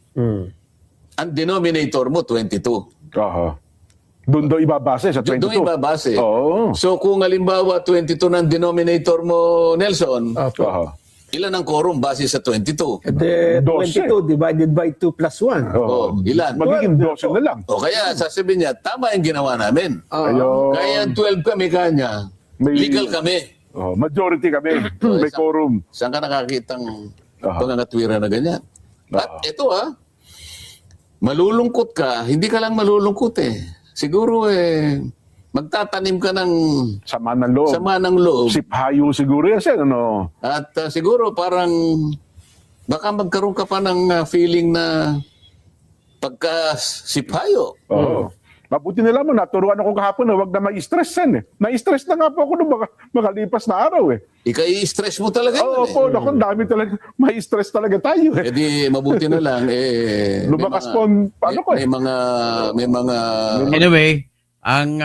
ang denominator mo, 22. Oho. Doon do ibabase sa 22. Doon ibabase. Oo. So kung halimbawa 22 ng denominator mo, Nelson, Oho. ilan ang quorum base sa 22? The 12. 22 divided by 2 plus 1. Oh, ilan? Magiging 12 na lang. O kaya sasabihin niya, tama yung ginawa namin. Ayun. Kaya ang 12 kami kanya, May- legal kami. Oh, majority kami. May quorum. Saan ka nakakitang Aha. pangangatwira na ganyan? At ito malulungkot ka, hindi ka lang malulungkot eh. Siguro magtatanim ka ng Sama ng loob. sama ng loob. Siphayo siguro yan, Sen. Ano? At siguro parang baka magkaroon ka pa ng feeling na pagka-siphayo. Oo. Mabuti na lamang, naturuan ako kahapon na huwag na ma-stress, Sen. Na-stress na nga po ako nung makalipas na araw. Ika-i-stress mo talaga Oo yun po, naku, dami talaga. Ma-stress talaga tayo. Eh di mabuti na lang Lumakas po, may mga Anyway, ang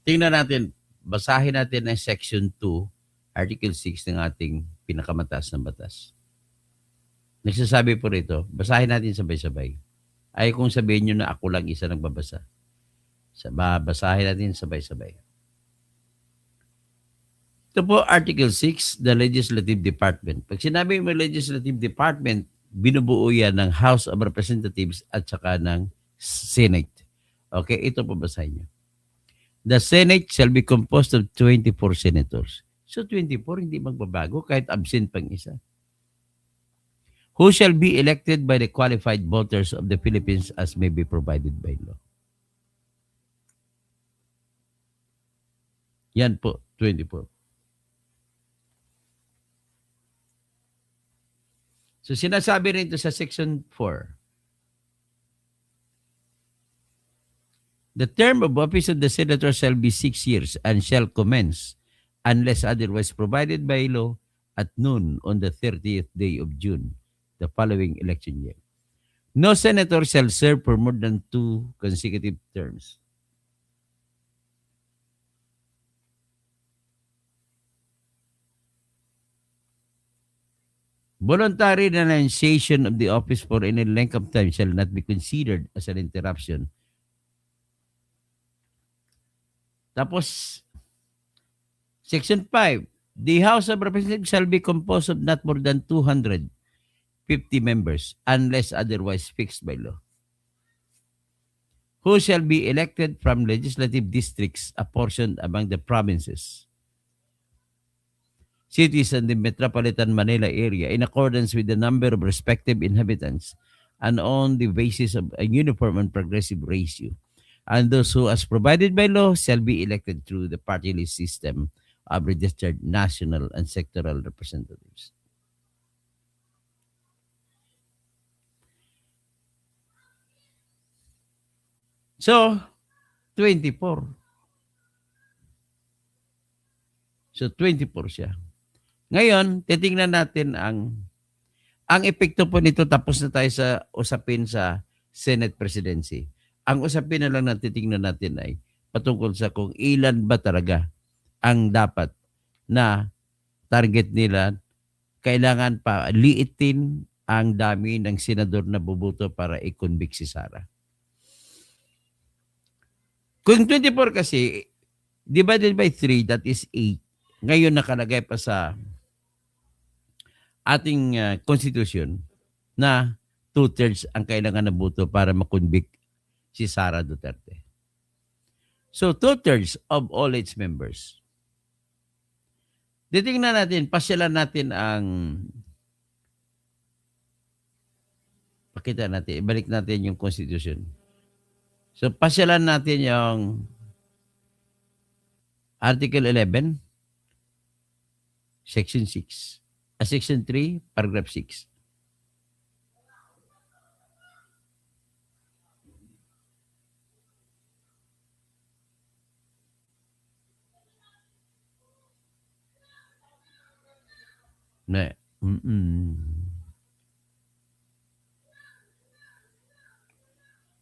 tingnan natin, basahin natin ang Section 2, Article 6 ng ating pinakamataas na batas. Nagsasabi po rito, basahin natin sabay-sabay. Ay kung sabihin nyo na ako lang isa nagbabasa. Basahin natin sabay-sabay. Ito po, Article 6, the Legislative Department. Pag sinabi mo Legislative Department, binubuo yan ng House of Representatives at saka ng Senate. Okay, ito po basahin nyo. The Senate shall be composed of 24 senators. So 24, hindi magbabago kahit absent pang isa. Who shall be elected by the qualified voters of the Philippines as may be provided by law. Yan po, 24. So sinasabi rin ito sa Section 4. The term of office of the senator shall be 6 years and shall commence unless otherwise provided by law at noon on the 30th day of June, the following election year. No senator shall serve for more than 2 consecutive terms. Voluntary renunciation of the office for any length of time shall not be considered as an interruption. Tapos, Section 5, the House of Representatives shall be composed of not more than 250 members unless otherwise fixed by law. Who shall be elected from legislative districts apportioned among the provinces, cities, and the metropolitan Manila area in accordance with the number of respective inhabitants and on the basis of a uniform and progressive ratio. And those who, as provided by law, shall be elected through the party list system of registered national and sectoral representatives. So, 24. So, 24 siya. Ngayon, titingnan natin ang epekto po nito. Tapos na tayo sa usapin sa Senate presidency. Ang usapin na lang na titingnan natin ay patungkol sa kung ilan ba talaga ang dapat na target nila. Kailangan pa liitin ang dami ng senador na bubuto para i-convict si Sara. Kung 24 kasi, divided by 3, that is 8. Ngayon nakalagay pa sa ating constitution na 2/3 ang kailangan na boto para makonvict si Sara Duterte. So 2/3 of all its members. Titingnan natin, pasyalan natin pakita natin, ibalik natin yung constitution. So pasyalan natin yung Article 11, Section 6. Section 3, Paragraph 6. Ne.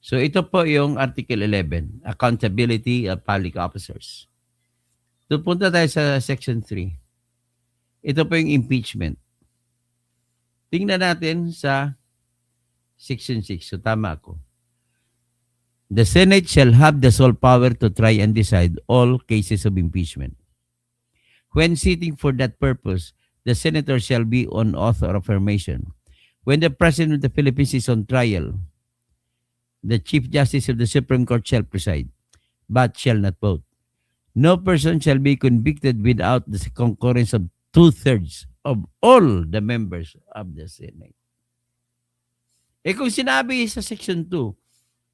So ito po yung Article 11, Accountability of Public Officers. So punta tayo sa Section 3. Ito po yung impeachment. Tingnan natin sa Section 6. So tama ako. The Senate shall have the sole power to try and decide all cases of impeachment. When sitting for that purpose, the senator shall be on oath or affirmation. When the President of the Philippines is on trial, the Chief Justice of the Supreme Court shall preside, but shall not vote. No person shall be convicted without the concurrence of 2/3 of all the members of the Senate. Kung sinabi sa Section 2,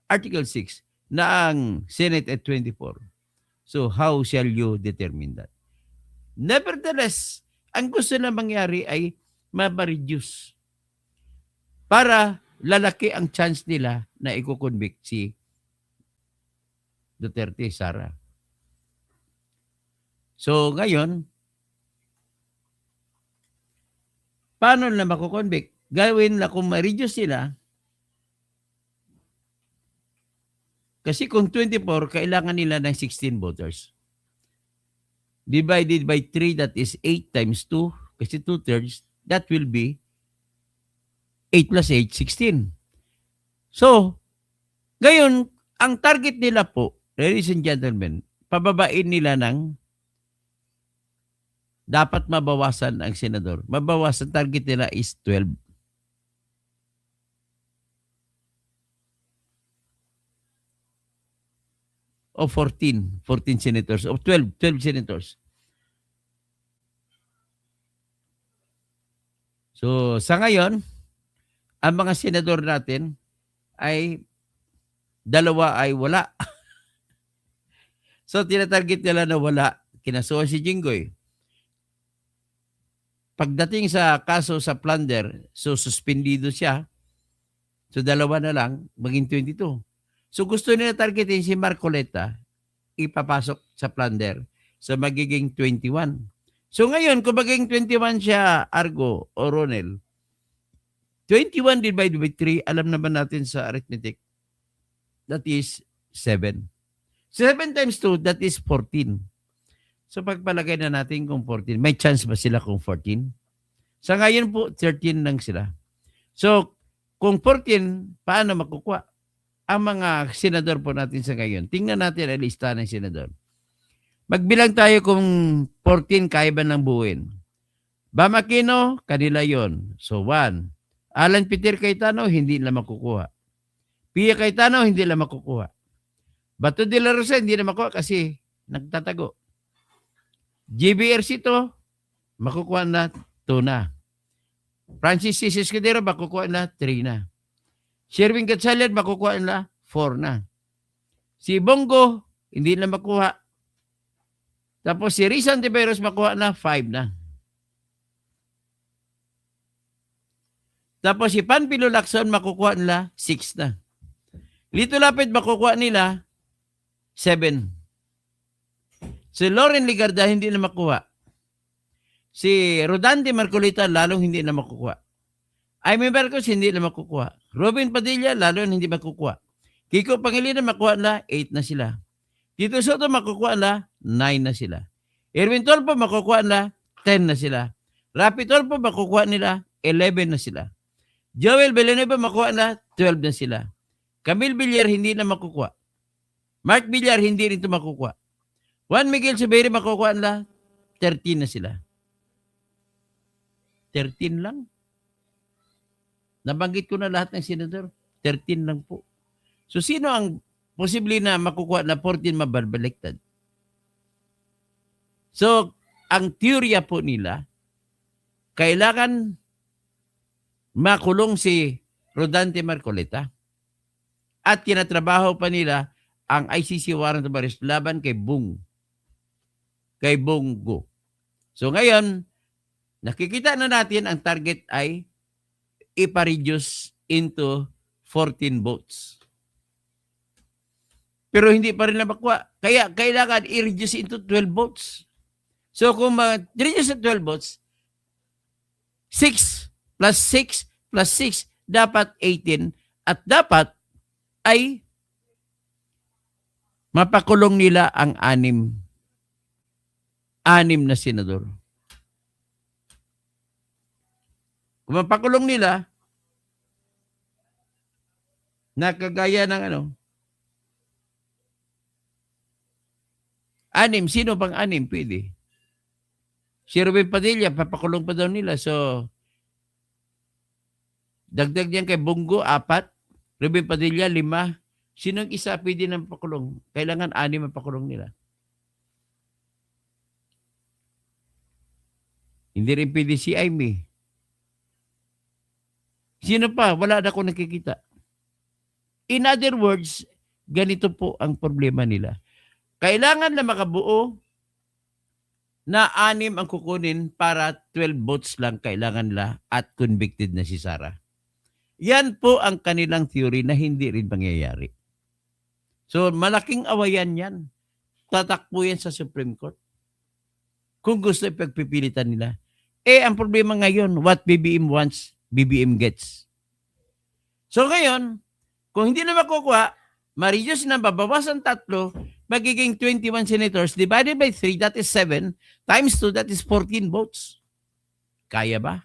Article 6, na ang Senate at 24, so how shall you determine that? Nevertheless, ang gusto na mangyari ay ma-reduce para lalaki ang chance nila na i-convict si Duterte, Sara. So ngayon, paano na mako-convict? Gawin na kung ma-reduce sila. Kasi kung 24, kailangan nila ng 16 voters. Divided by 3, that is 8 times 2. Kasi 2/3, that will be 8 plus 8, 16. So, ngayon, ang target nila po, ladies and gentlemen, pababain nila ng dapat mabawasan ang senador. Mabawasan, target nila is 12. O 14 senators. O 12 senators. So, sa ngayon, ang mga senador natin ay 2 ay wala. So, tinatarget nila na wala. Kinasuhan si Jinggoy. Pagdating sa kaso sa plunder, so suspendido siya. So 2 na lang, maging 22. So gusto nila targetin si Marcoleta, ipapasok sa plunder. So magiging 21. So ngayon, kung magiging 21 siya, Argo o Ronel, 21 divided by 3, alam naman natin sa arithmetic, that is 7. 7 times 2, that is 14. So pagpalagay na natin kung 14, may chance ba sila kung 14? Sa ngayon po, 13 lang sila. So kung 14, paano makukuha? Ang mga senador po natin sa ngayon, tingnan natin ang lista ng senador. Magbilang tayo kung 14 kaya ba ng buuin. Bam Aquino, kanila yon. So 1. Alan Peter Cayetano, hindi na makukuha. Pia Cayetano, hindi na makukuha. Bato de la Rosa, hindi na makukuha kasi nagtatago. JB Ercito, makukuha na 2 na. Francis C. Escudero, makukuha na 3 na. Si Erwin Gatchalian, makukuha nila 4 na. Si Bongo, hindi na makuha. Tapos si Rizal Tiberos, makuha na 5 na. Tapos si Panfilo Lacson, makukuha nila 6 na. Lito Lapid, makukuha nila 7. Si Loren Ligarda, hindi na makuha. Si Rodante Marcolita, lalong hindi na makukuha. Aimee Marcos, hindi na makukuha. Robin Padilla, lalong hindi makukuha. Kiko Pangilinan, makuha na 8 na sila. Tito Soto, makukuha na 9 na sila. Erwin Tolpo, makukuha na 10 na sila. Rapi Tolpo, makukuha nila 11 na sila. Joel Villanueva, makukuha na 12 na sila. Camille Villar, hindi na makukuha. Mark Villar, hindi rin ito makukuha. Juan Miguel Zubiri, makukuha na 13 na sila. 13 lang. Nabanggit ko na lahat ng senador. 13 lang po. So, sino ang posible na makukuha na 14 mababaliktad? So, ang teorya po nila, kailangan makulong si Rodante Marcolita at tinatrabaho pa nila ang ICC warrant of arrest laban kay Bongo. So, ngayon, nakikita na natin ang target ay ipa-reduce into 14 votes. Pero hindi pa rin na makuha. Kaya kailangan i-reduce into 12 votes. So kung ma-reduce sa 12 votes, 6 plus 6 plus 6 dapat 18 at dapat ay mapakulong nila ang 6 na senador. Kung mapakulong nila, nakagaya ng 6, sino pang 6 pwede? Si Ruben Padilla, papakulong pa daw nila. So, dagdag yan kay Bongo, 4. Ruben Padilla, 5. Sinong isa pwede na pakulong? Kailangan 6 mapakulong nila. Hindi rin pwede si Aimee. Sino pa? Wala na akong nakikita. In other words, ganito po ang problema nila. Kailangan na makabuo na 6 ang kukunin para 12 votes lang kailangan nila at convicted na si Sara. Yan po ang kanilang theory na hindi rin mangyayari. So, malaking awayan yan. Tatakbo yan sa Supreme Court. Kung gusto ipagpipilitan nila. Ang problema ngayon, what BBM wants, BBM gets. So ngayon, kung hindi na makukuha, ma-reduce na, babawasan 3, magiging 21 senators divided by 3, that is 7, times 2, that is 14 votes. Kaya ba?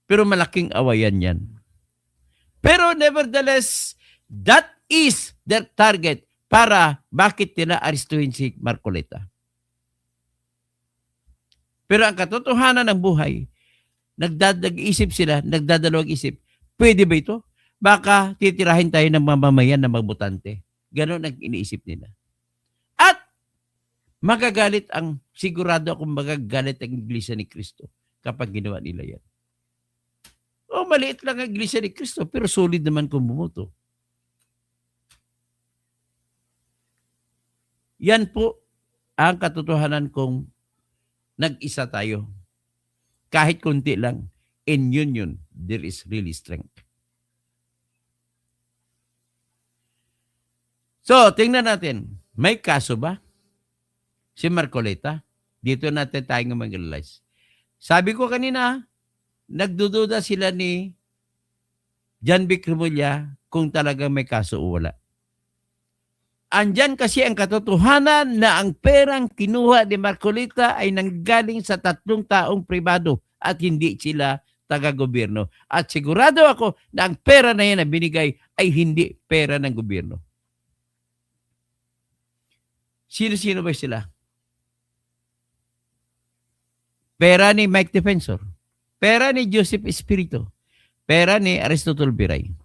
Pero malaking awayan yan. Pero nevertheless, that is their target para bakit nila aristuhin si Marcolita. Pero ang katotohanan ng buhay, nagdadalawang isip, pwede ba ito? Baka titirahin tayo ng mamamayan na magbutante. Ganon ang iniisip nila. At sigurado akong magagalit ang Iglesia ni Cristo kapag ginawa nila yan. Maliit lang ang Iglesia ni Cristo, pero solid naman kung bumuto. Yan po ang katotohanan kung nag-isa tayo. Kahit kunti lang, in union, there is really strength. So, tingnan natin, may kaso ba si Marcolita? Dito natin tayo mag-realize. Sabi ko kanina, nagdududa sila ni John Vic Remulla kung talagang may kaso o wala. Andyan kasi ang katotohanan na ang perang kinuha ni Marcolita ay nanggaling sa 3 taong pribado at hindi sila taga-gobyerno. At sigurado ako na ang pera na yan na binigay ay hindi pera ng gobyerno. Sino-sino ba sila? Pera ni Mike Defensor. Pera ni Joseph Espiritu. Pera ni Aristotol Biray.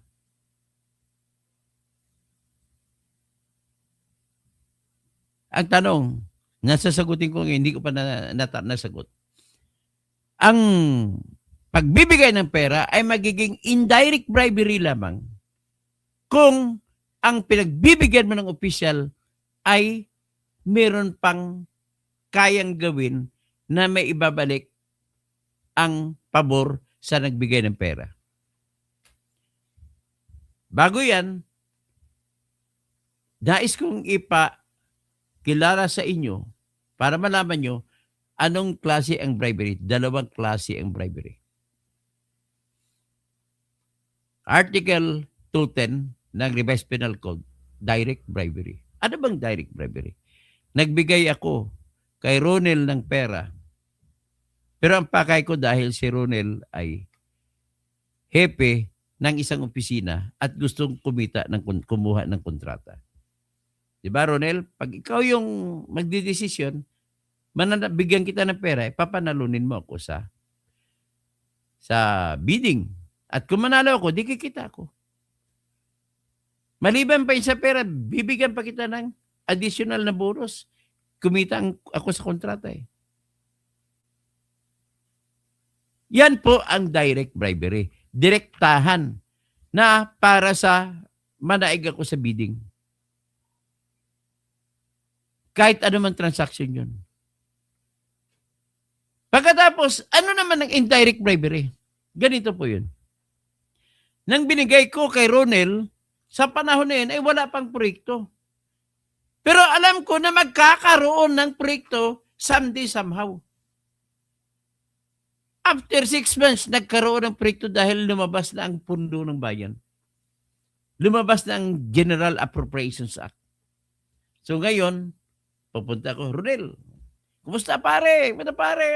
Ang tanong, nasasagutin ko, hindi ko pa nasagot. Ang pagbibigay ng pera ay magiging indirect bribery lamang kung ang pinagbibigyan mo ng opisyal ay meron pang kayang gawin na may ibabalik ang pabor sa nagbigay ng pera. Bago yan, nais kong ipakilala sa inyo para malaman nyo anong klase ang bribery. Dalawang klase ang bribery. Article 210 ng Revised Penal Code, direct bribery. Ano bang direct bribery? Nagbigay ako kay Ronel ng pera, pero ang pakay ko dahil si Ronel ay hepe ng isang opisina at gustong kumuha ng kontrata. Diba, Ronel? Pag ikaw yung magdidesisyon, bigyan kita ng pera, papanalunin mo ako sa bidding. At kung manalo ako, di kikita ako. Maliban pa yun sa pera, bibigyan pa kita ng additional na bonus. Kumita ako sa kontrata eh. Yan po ang direct bribery. Direktahan na para sa manaig ako sa bidding. Kahit ano man transaction yun. Pagkatapos, ano naman ang indirect bribery? Ganito po yun. Nang binigay ko kay Ronel, sa panahon na yun ay wala pang proyekto. Pero alam ko na magkakaroon ng proyekto someday, somehow. After 6 months, nagkaroon ng proyekto dahil lumabas na ang pundo ng bayan. Lumabas na ang General Appropriations Act. So ngayon, pupunta ko, Ronel, kumusta pare? Kumusta pare?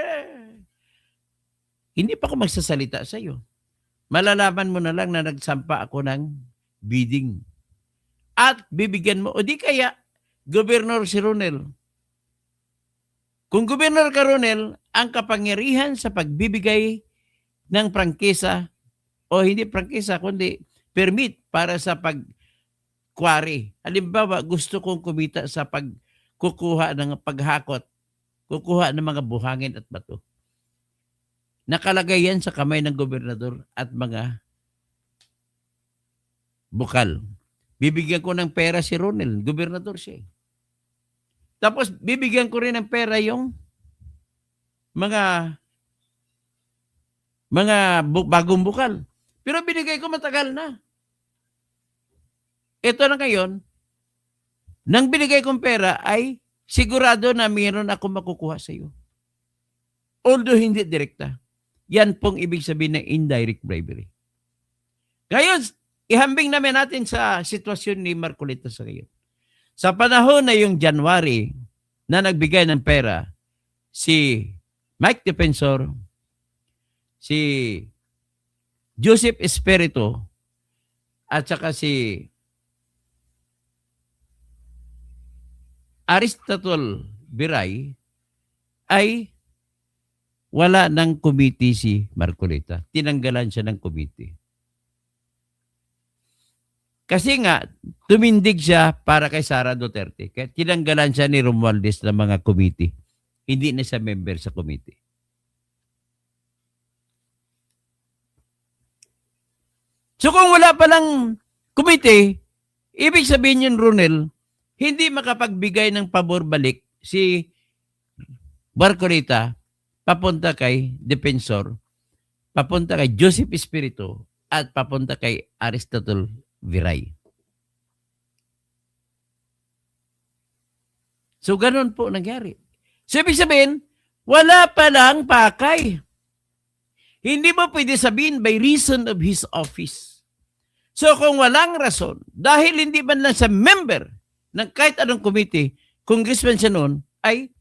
Hindi pa ako magsasalita sa iyo. Malalaman mo na lang na nagsampa ako ng bidding. At bibigyan mo, o di kaya, Gobernador si Ronel. Kung Gobernador ka, Ronel, ang kapangyarihan sa pagbibigay ng prangkisa, o hindi prangkisa, kundi permit para sa pag-quarry. Halimbawa, gusto kong kumita sa pagkukuha ng paghakot, kukuha ng mga buhangin at bato. Nakalagay yan sa kamay ng gobernador at mga bukal. Bibigyan ko ng pera si Ronel, gobernador siya. Tapos bibigyan ko rin ng pera yung mga bagong bukal. Pero binigay ko matagal na. Ito na ngayon, nang binigay kong pera ay sigurado na mayroon ako makukuha sa iyo. Although hindi direkta. Yan pong ibig sabihin ng indirect bribery. Ngayon, ihambing namin natin sa sitwasyon ni Marcolita sa ngayon. Sa panahon na yung January na nagbigay ng pera si Mike Defensor, si Joseph Espiritu, at saka si Aristotle Biray, ay wala ng committee si Marcolita. Tinanggalan siya ng committee. Kasi nga, tumindig siya para kay Sara Duterte. Kaya tinanggalan siya ni Romualdez ng mga committee. Hindi na siya member sa committee. So kung wala palang committee, ibig sabihin yun, Ronel, hindi makapagbigay ng pabor balik si Marcolita papunta kay Defensor, papunta kay Joseph Espiritu, at papunta kay Aristotle Viray. So, ganun po nangyari. So, ibig sabihin, wala palang pakay. Hindi mo pwede sabihin by reason of his office. So, kung walang rason, dahil hindi man lang sa member ng kahit anong committee, congressman siya noon, ay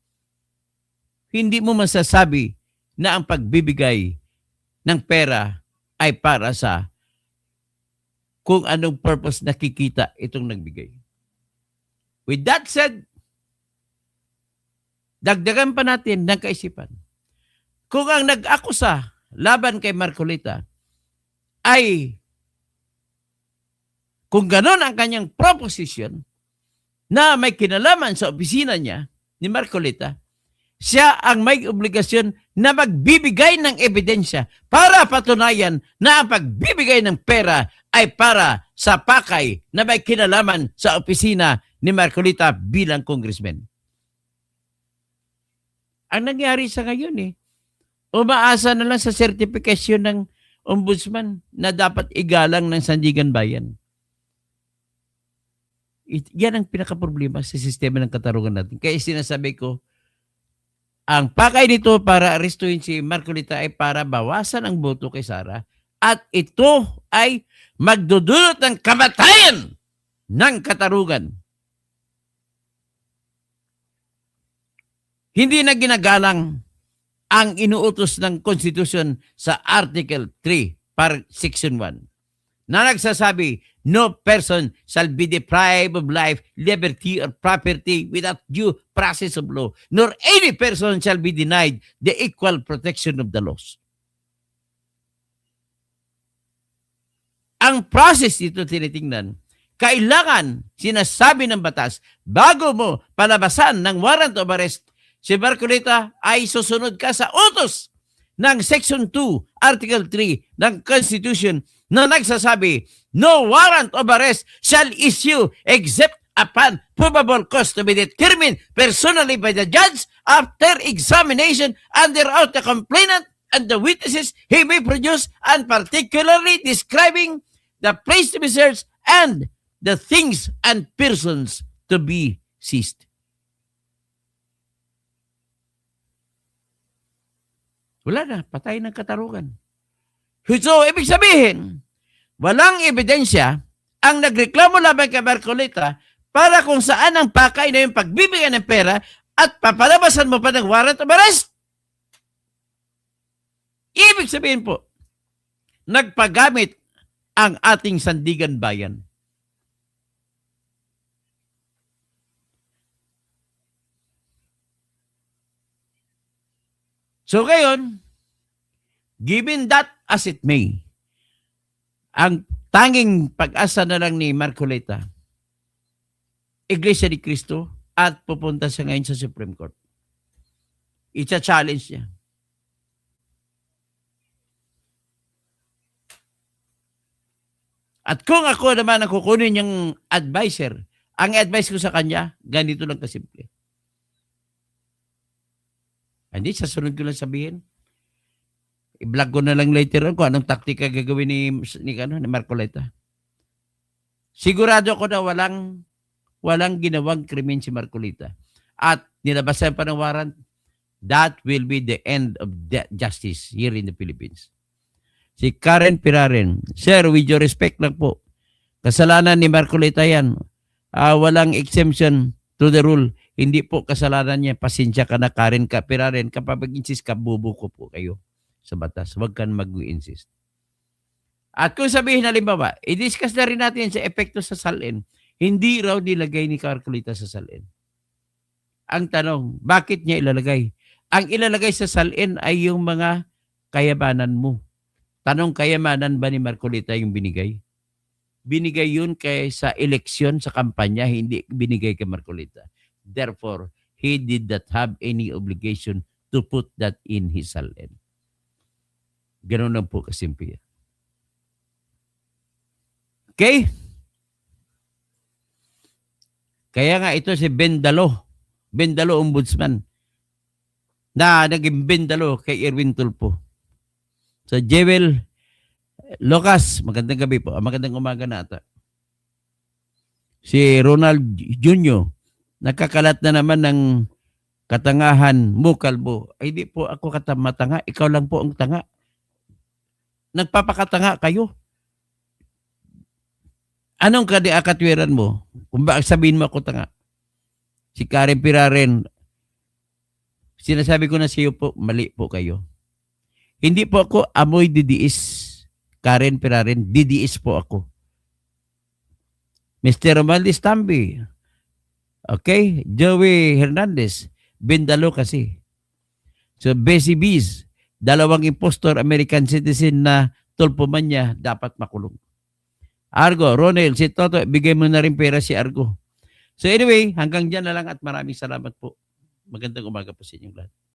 hindi mo masasabi na ang pagbibigay ng pera ay para sa kung anong purpose nakikita itong nagbigay. With that said, dagdagan pa natin ng kaisipan. Kung ang nag-akusa laban kay Marcolita ay kung ganon ang kanyang proposition na may kinalaman sa opisina niya ni Marcolita, siya ang may obligasyon na magbibigay ng ebidensya para patunayan na ang pagbibigay ng pera ay para sa pakay na may kinalaman sa opisina ni Marcolita bilang congressman. Ang nangyari sa ngayon umaasa na lang sa certification ng ombudsman na dapat igalang ng Sandigan Bayan. Yan ang pinaka-problema sa sistema ng katarungan natin. Kaya sinasabi ko, ang pakay nito para arestuhin si Marcolita ay para bawasan ang boto kay Sara at ito ay magdudulot ng kamatayan ng katarungan. Hindi na ginagalang ang inuutos ng Constitution sa Article 3, Section 1 na nagsasabi, no person shall be deprived of life, liberty, or property without due process of law, nor any person shall be denied the equal protection of the laws. Ang process dito tinitingnan, kailangan sinasabi ng batas, bago mo palabasan ng warrant of arrest, si Marcolita ay susunod ka sa utos ng Section 2, Article 3 ng Constitution na nagsasabi, no warrant of arrest shall issue except upon probable cause to be determined personally by the judge after examination under oath the complainant and the witnesses he may produce, and particularly describing the place to be searched and the things and persons to be seized. Wala na, patay ng katarungan. So, ibig sabihin, walang ebidensya ang nagreklamo laban kay Marcolita para kung saan ang pakay na yung pagbibigyan ng pera at papalabasan mo pa ng warrant of arrest. Ibig sabihin po, nagpagamit ang ating Sandigan Bayan. So ngayon, given that as it may, ang tanging pag-asa na lang ni Marcolita, Iglesia ni Cristo, at pupunta siya ngayon sa Supreme Court. Icha-challenge niya. At kung ako naman ang kukunin yung advisor, ang advice ko sa kanya, ganito lang kasimple. Hindi, sasunod ko lang sabihin. I-vlog ko na lang later on kung anong taktika gagawin ni Marcolita. Sigurado ko na walang ginawang krimen si Marcolita. At nilabasan pa ng warrant, that will be the end of justice here in the Philippines. Si Karen Piraren, sir, with your respect lang po, kasalanan ni Marcolita yan. Walang exemption to the rule. Hindi po kasalanan niya. Pasensya ka na, Karen Piraren. Kapag mag-insist ka, bubuko po kayo sa batas. Huwag kang mag-insist. At kung sabihin halimbawa, i-discuss na rin natin sa epekto sa salin. Hindi raw nilagay ni Marcolita sa salin. Ang tanong, bakit niya ilalagay? Ang ilalagay sa salin ay yung mga kayamanan mo. Tanong, kayamanan ba ni Marcolita yung binigay? Binigay yun sa eleksyon, sa kampanya, hindi binigay kay Marcolita. Therefore, he did not have any obligation to put that in his salin. Ganun lang po kasimple. Okay? Kaya nga ito si Bendalo Ombudsman, na naging Bendalo kay Erwin Tulfo. So, Jewel Lucas, magandang gabi po. Magandang umaga na ata. Si Ronald Jr., nakakalat na naman ng katangahan mo, kalbo. Ay, di po ako matanga. Ikaw lang po ang tanga. Nagpapakatanga kayo. Anong katwiran mo? Kung ba sabihin mo ako tanga? Si Karen Piraren, sinasabi ko na sa iyo po, mali po kayo. Hindi po ako amoy didiis. Karen Piraren, didiis po ako. Mr. Romualdez Tambi, okay? Joey Hernandez, Bendalo kasi. So, Bessie Bees, dalawang impostor American citizen na Tulfo man niya, dapat makulong. Argo, Ronel, si Toto, bigay mo na rin pera si Argo. So anyway, hanggang dyan na lang at maraming salamat po. Magandang umaga po sa inyong lahat.